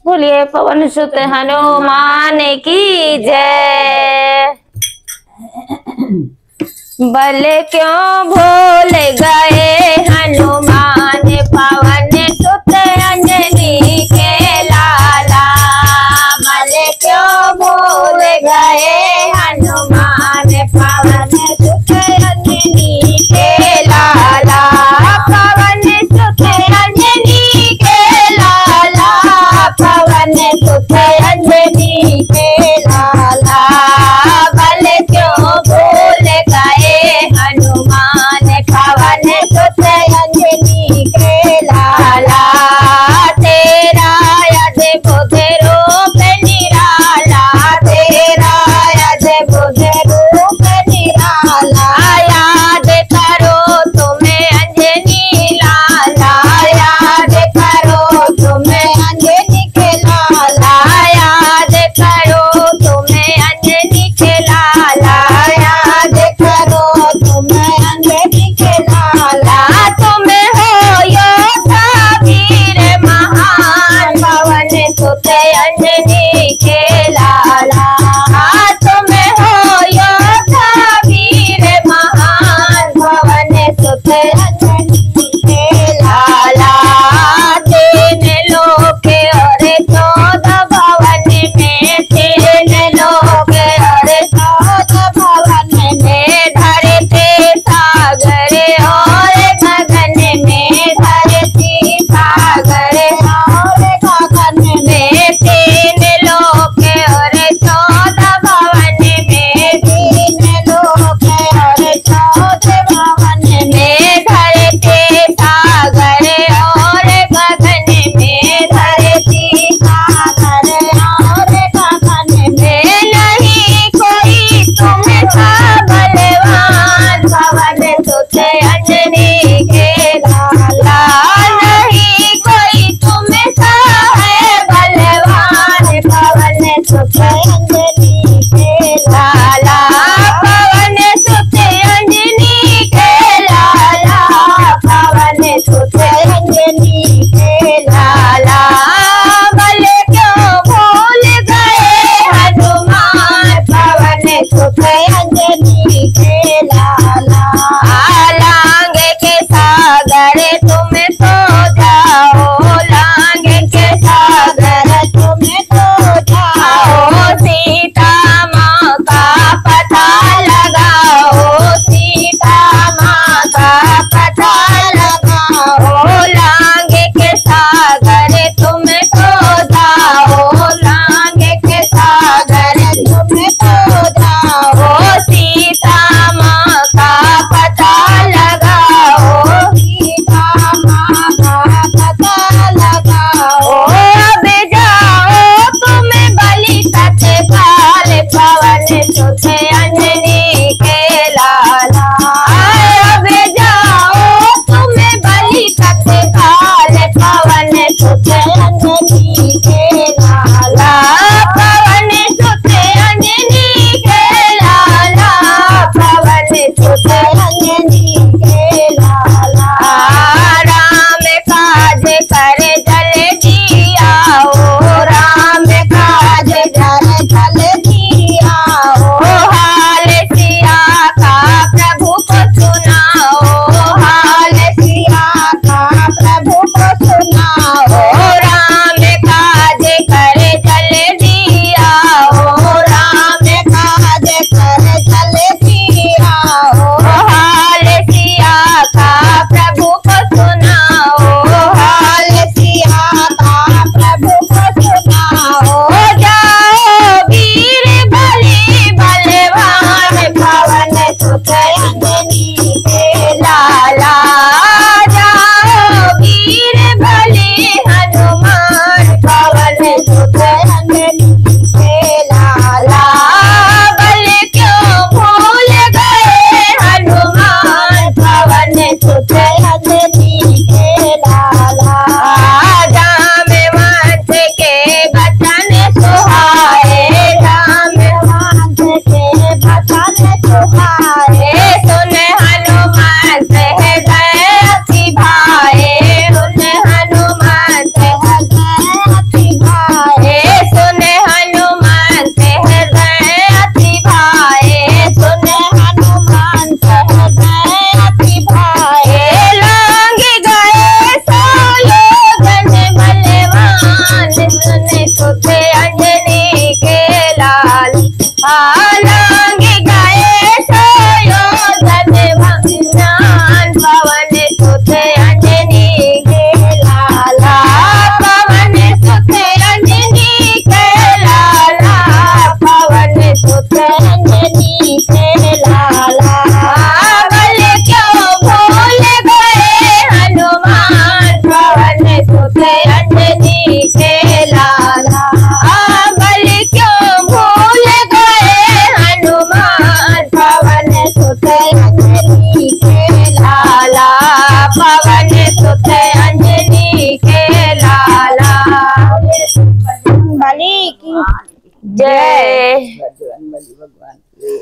बोलिए पवन सुत हनुमान की जय। बल क्यों भूल गए हनुमान पवन सुत अंजनी के लाला। बल क्यों भूल गए हनुमान पवन सुत अंजनी के लाला। पवन सुत अंजनी के लाला। पवन सुत अंजनी के लाला। बल क्यों भूल गए हनुमान पवन सुत अंजनी के लाला। तेरा अद्भुत रूप निराला। तेरा अद्भुत रूप निराला। याद करो तुम्हें अंजनी लाला। याद करो तुम्हें अंजनी के लाला। याद करो तुम्हें अंजनी के लाला। याद करो तुम्हें अंजनी के लाला। तुम हो योद्धा वीर महान पवन सुत अंजनी के लाला। तुम हो योद्धा वीर महान पवन सुत अंजनी के लाला। तीन लोक और 14 भवन में। तीन लोक और 14 भवन में। धरती सागर और गगन में। धरती सागर और गगन में। तीन जय। बजरंग बली भगवान की।